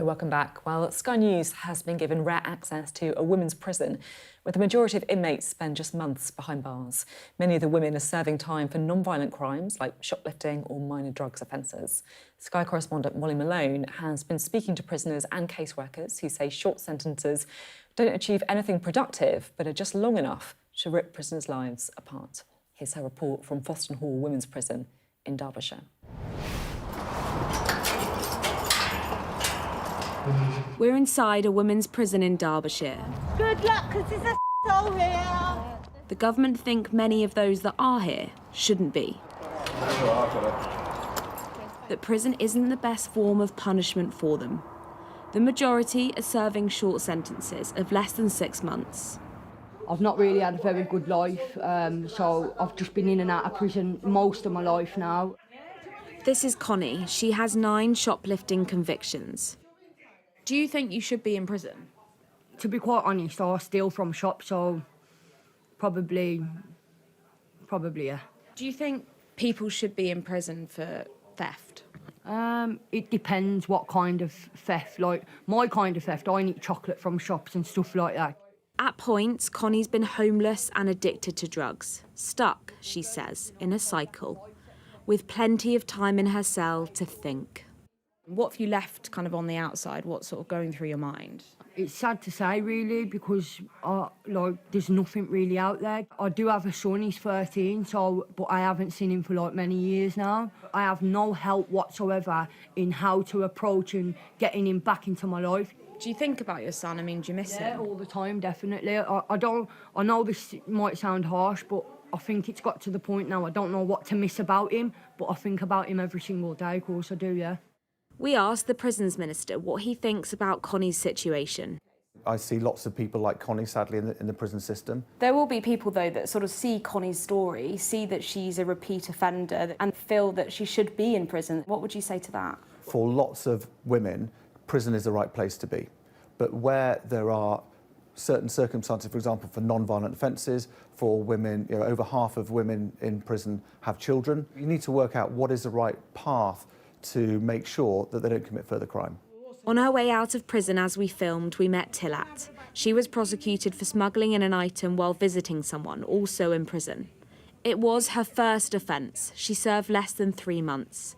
welcome back. Well, Sky News has been given rare access to a women's prison where the majority of inmates spend just months behind bars. Many of the women are serving time for non-violent crimes like shoplifting or minor drugs offences. Sky correspondent Molly Malone has been speaking to prisoners and caseworkers who say short sentences don't achieve anything productive but are just long enough to rip prisoners' lives apart. Here's her report from Foston Hall Women's Prison in Derbyshire. We're inside a women's prison in Derbyshire. Good luck, because there's a soul here. The government think many of those that are here shouldn't be. That prison isn't the best form of punishment for them. The majority are serving short sentences of less than 6 months. I've not really had a very good life, so I've just been in and out of prison most of my life now. This is Connie. She has 9 shoplifting convictions. Do you think you should be in prison? To be quite honest, I steal from shops, so probably, yeah. Do you think people should be in prison for theft? It depends what kind of theft. Like, my kind of theft, I eat chocolate from shops and stuff like that. At points, Connie's been homeless and addicted to drugs. Stuck, she says, in a cycle, with plenty of time in her cell to think. What have you left kind of on the outside? What's sort of going through your mind? It's sad to say, really, because there's nothing really out there. I do have a son, he's 13, but I haven't seen him for many years now. I have no help whatsoever in how to approach and getting him back into my life. Do you think about your son? I mean, do you miss him? Yeah, all the time, definitely. I know this might sound harsh, but I think it's got to the point now I don't know what to miss about him, but I think about him every single day, of course I do, yeah. We asked the Prisons Minister what he thinks about Connie's situation. I see lots of people like Connie, sadly, in the prison system. There will be people, though, that sort of see Connie's story, see that she's a repeat offender and feel that she should be in prison. What would you say to that? For lots of women, prison is the right place to be. But where there are certain circumstances, for example, for non-violent offences, for women, over half of women in prison have children, you need to work out what is the right path to make sure that they don't commit further crime. On her way out of prison as we filmed, we met Tilat. She was prosecuted for smuggling in an item while visiting someone, also in prison. It was her first offence. She served less than 3 months.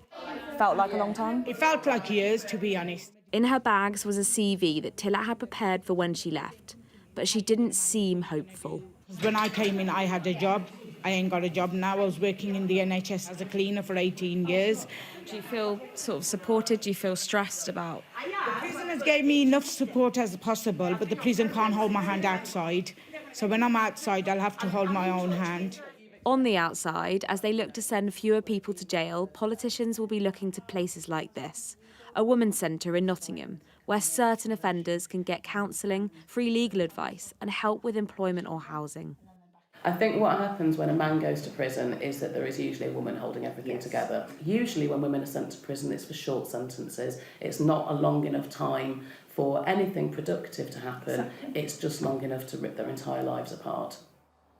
Felt like a long time? It felt like years, to be honest. In her bags was a CV that Tilat had prepared for when she left, but she didn't seem hopeful. When I came in, I had a job. I ain't got a job now. I was working in the NHS as a cleaner for 18 years. Do you feel sort of supported? Do you feel stressed about? The prisoners gave me enough support as possible, but the prison can't hold my hand outside. So when I'm outside, I'll have to hold my own hand. On the outside, as they look to send fewer people to jail, politicians will be looking to places like this. A women's centre in Nottingham, where certain offenders can get counselling, free legal advice and help with employment or housing. I think what happens when a man goes to prison is that there is usually a woman holding everything together. Usually when women are sent to prison, it's for short sentences. It's not a long enough time for anything productive to happen. It's just long enough to rip their entire lives apart.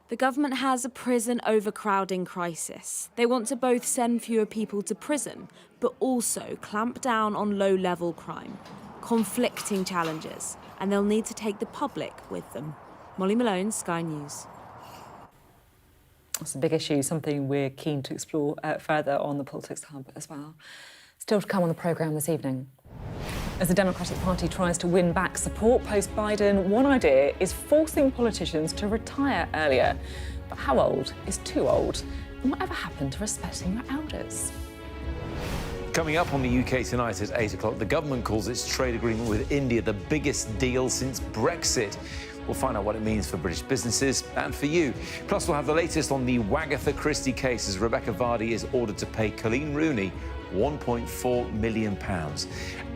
The government has a prison overcrowding crisis. They want to both send fewer people to prison, but also clamp down on low-level crime. Conflicting challenges, and they'll need to take the public with them. Molly Malone, Sky News. It's a big issue, something we're keen to explore further on the Politics Hub as well. Still to come on the programme this evening. As the Democratic Party tries to win back support post-Biden, one idea is forcing politicians to retire earlier. But how old is too old? And whatever happened to respecting your elders? Coming up on the UK Tonight at 8 o'clock, the government calls its trade agreement with India the biggest deal since Brexit. We'll find out what it means for British businesses and for you. Plus, we'll have the latest on the Wagatha Christie case as Rebecca Vardy is ordered to pay Colleen Rooney £1.4 million.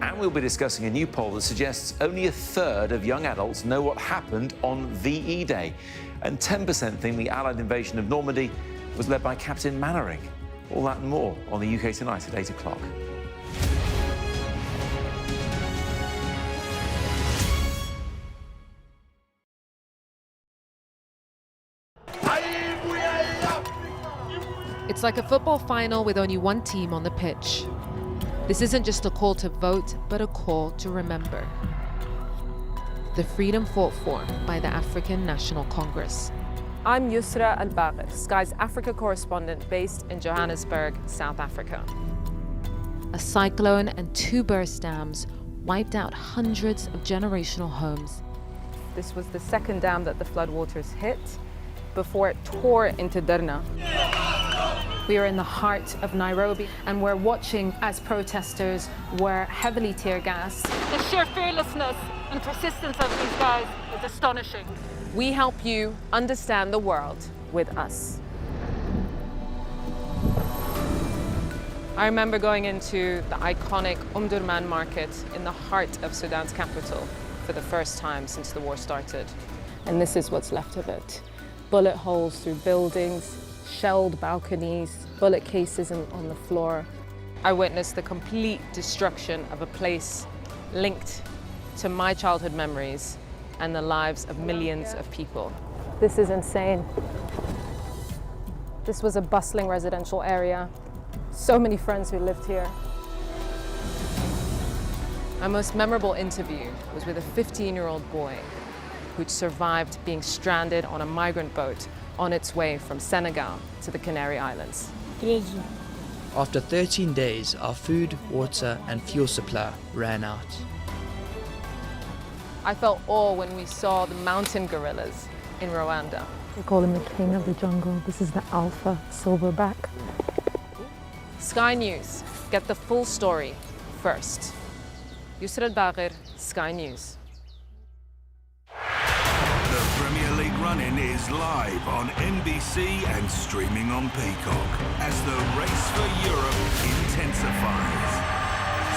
And we'll be discussing a new poll that suggests only a third of young adults know what happened on VE Day. And 10% think the Allied invasion of Normandy was led by Captain Mannering. All that and more on the UK Tonight at 8 o'clock. It's like a football final with only one team on the pitch. This isn't just a call to vote, but a call to remember. The freedom fought for by the African National Congress. I'm Yusra Al-Bagher, Sky's Africa correspondent based in Johannesburg, South Africa. A cyclone and 2 burst dams wiped out hundreds of generational homes. This was the second dam that the floodwaters hit before it tore into Derna. We are in the heart of Nairobi, and we're watching as protesters were heavily tear gassed. The sheer fearlessness and persistence of these guys is astonishing. We help you understand the world with us. I remember going into the iconic Omdurman market in the heart of Sudan's capital for the first time since the war started. And this is what's left of it. Bullet holes through buildings, shelled balconies, bullet cases on the floor. I witnessed the complete destruction of a place linked to my childhood memories and the lives of millions of people. This is insane. This was a bustling residential area. So many friends who lived here. My most memorable interview was with a 15-year-old boy who'd survived being stranded on a migrant boat on its way from Senegal to the Canary Islands. After 13 days, our food, water, and fuel supply ran out. I felt awe when we saw the mountain gorillas in Rwanda. They call him the king of the jungle. This is the alpha silverback. Sky News. Get the full story first. Yusra Al-Bagher, Sky News. The Premier League run-in is live on NBC and streaming on Peacock as the race for Europe intensifies.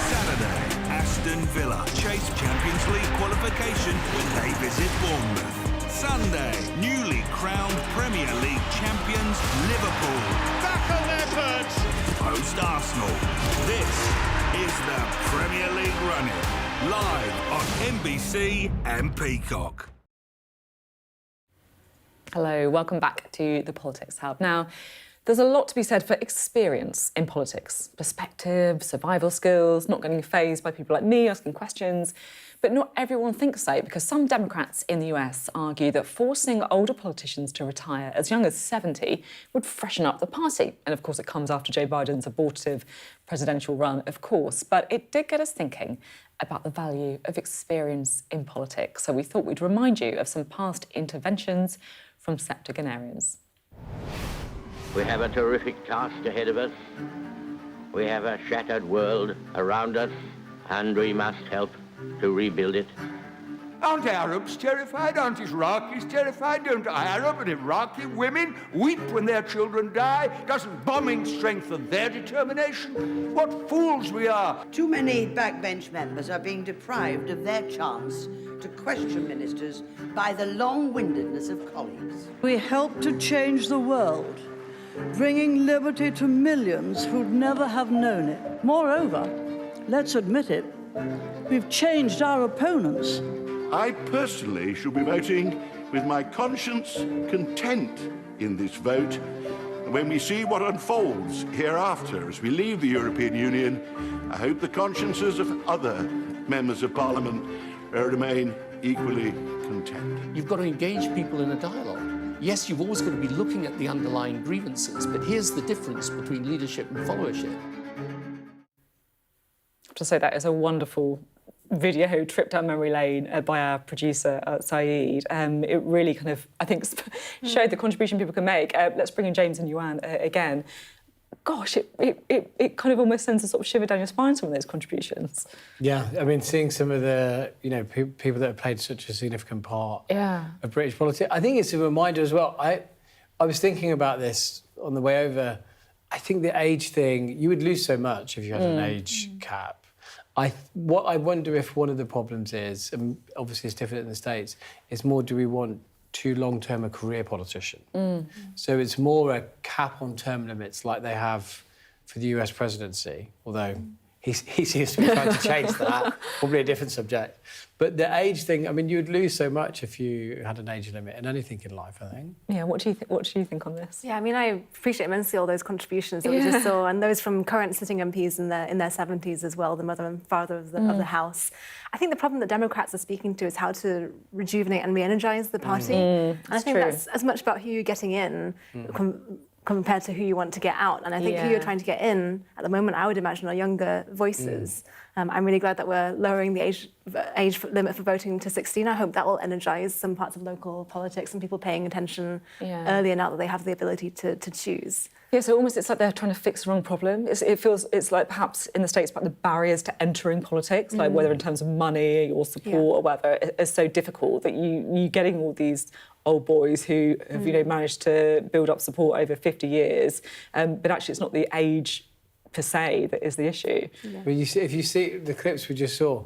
Saturday, Aston Villa chase Champions League qualification when they visit Bournemouth. Sunday, newly crowned Premier League champions Liverpool. Back on their perch! Host Arsenal. This is the Premier League run-in, live on NBC and Peacock. Hello, welcome back to the Politics Hub. Now, there's a lot to be said for experience in politics. Perspective, survival skills, not getting fazed by people like me asking questions. But not everyone thinks so, because some Democrats in the US argue that forcing older politicians to retire as young as 70 would freshen up the party. And of course, it comes after Joe Biden's abortive presidential run, of course. But it did get us thinking about the value of experience in politics. So we thought we'd remind you of some past interventions from septuagenarians. We have a terrific task ahead of us. We have a shattered world around us, and we must help to rebuild it. Aren't Arabs terrified? Aren't Iraqis terrified? Don't Arab and Iraqi women weep when their children die? Doesn't bombing strengthen their determination? What fools we are! Too many backbench members are being deprived of their chance to question ministers by the long-windedness of colleagues. We help to change the world, bringing liberty to millions who'd never have known it. Moreover, let's admit it, we've changed our opponents. I personally shall be voting with my conscience content in this vote. When we see what unfolds hereafter as we leave the European Union, I hope the consciences of other members of Parliament remain equally content. You've got to engage people in a dialogue. Yes, you've always got to be looking at the underlying grievances, but here's the difference between leadership and followership. I have to say that is a wonderful video trip down memory lane by our producer, Saeed. It really kind of, I think, showed the contribution people can make. Let's bring in James and Yuan again. Gosh, it kind of almost sends a sort of shiver down your spine, some of those contributions. Yeah, I mean, seeing some of the, people that have played such a significant part of British politics, I think it's a reminder as well. I was thinking about this on the way over. I think the age thing, you would lose so much if you had an age cap. What I wonder if one of the problems is, and obviously it's different in the States, is more, do we want too long-term a career politician? So it's more a cap on term limits like they have for the US presidency, although he seems to be trying to change that. Probably a different subject. But the age thing, I mean, you'd lose so much if you had an age limit in anything in life, I think. Yeah, what do you think on this? Yeah, I mean, I appreciate immensely all those contributions that we just saw, and those from current sitting MPs in their 70s as well, the mother and father of the House. I think the problem that Democrats are speaking to is how to rejuvenate and re-energise the party. And I think that's as much about who you're getting in compared to who you want to get out. And I think who you're trying to get in, at the moment, I would imagine, are younger voices. I'm really glad that we're lowering the age limit for voting to 16. I hope that will energise some parts of local politics and people paying attention earlier now that they have the ability to choose. Yeah, so almost it's like they're trying to fix the wrong problem. It feels it's like perhaps in the States about the barriers to entering politics, like whether in terms of money or support or whether it's so difficult that you're getting all these old boys who have managed to build up support over 50 years, but actually it's not the age per se that is the issue. But if you see the clips we just saw,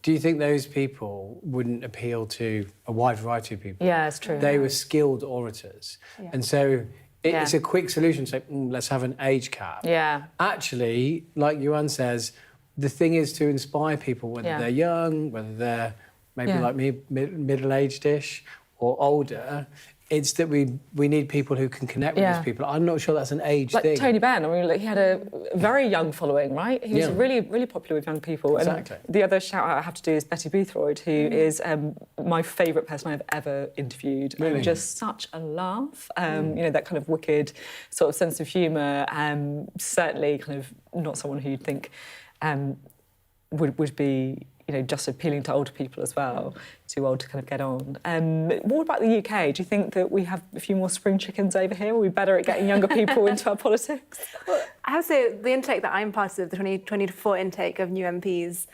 do you think those people wouldn't appeal to a wide variety of people? Yeah, it's true. They were skilled orators. And so it's a quick solution, so let's have an age cap. Yeah. Actually, like Yuan says, the thing is to inspire people, whether they're young, whether they're maybe like me, middle-aged-ish or older. It's that we need people who can connect with these people. I'm not sure that's an age thing. Like Tony Benn, I mean, he had a very young following, right? He was really, really popular with young people. Exactly. And the other shout-out I have to do is Betty Boothroyd, who is my favourite person I've ever interviewed. Really? Just such a laugh. That kind of wicked sort of sense of humour. Certainly kind of not someone who you'd think would be just appealing to older people as well, too old to kind of get on. What about the UK? Do you think that we have a few more spring chickens over here? Are we better at getting younger people into our politics? Well, I would say the intake that I'm part of, the 2024 intake of new MPs,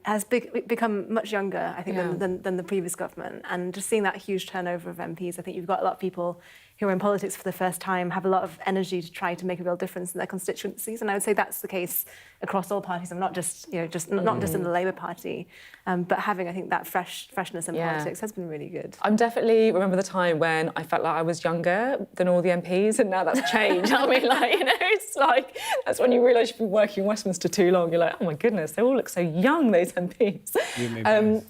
has become much younger, I think, than the previous government. And just seeing that huge turnover of MPs, I think you've got a lot of people who are in politics for the first time, have a lot of energy to try to make a real difference in their constituencies. And I would say that's the case across all parties, and not just, not just in the Labour Party, but having, I think, that freshness in politics has been really good. I'm definitely remember the time when I felt like I was younger than all the MPs, and now that's changed. I mean, it's like, that's when you realise you've been working in Westminster too long. You're like, oh my goodness, they all look so young, those MPs.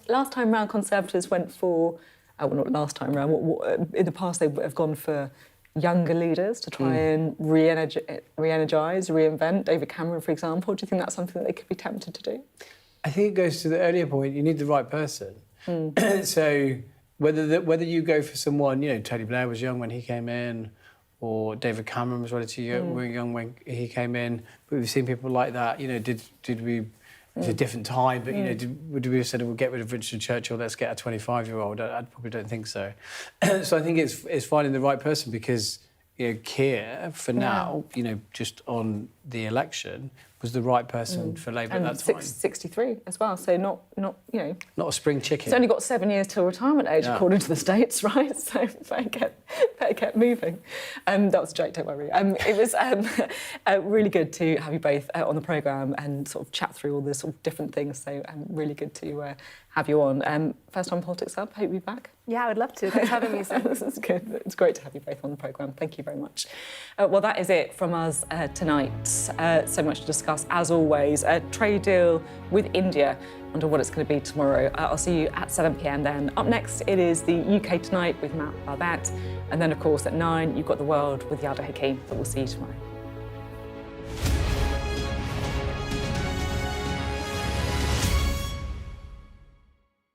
Last time round, Conservatives went for, well, not last time round, in the past they have gone for younger leaders to try and re-energise, reinvent. David Cameron, for example. Do you think that's something that they could be tempted to do? I think it goes to the earlier point, you need the right person. So whether you go for someone, Tony Blair was young when he came in, or David Cameron was relatively young when he came in, but we've seen people like that, did we... It's a different time, but would we have said we'll get rid of Winston Churchill? Let's get a 25-year-old. I probably don't think so. So I think it's finding the right person, because Keir, for now, just on the election, was the right person for Labour at that time. 63 as well, so not not a spring chicken. He's only got 7 years till retirement age, according to the States, right? So better get moving. That was a joke, don't worry. It was really good to have you both on the programme and sort of chat through all the sort of different things. So really good to have you on. First time Politics Hub, hope you're back. Yeah, I would love to. Thanks for having me, Sam. This is good. It's great to have you both on the programme. Thank you very much. Well, that is it from us tonight. So much to discuss, as always. A trade deal with India. Wonder what it's going to be tomorrow. I'll see you at 7 p.m. then. Up next, it is the UK Tonight with Matt Barbette. And then, of course, at 9, you've got The World with Yada Hakeem. But we'll see you tomorrow.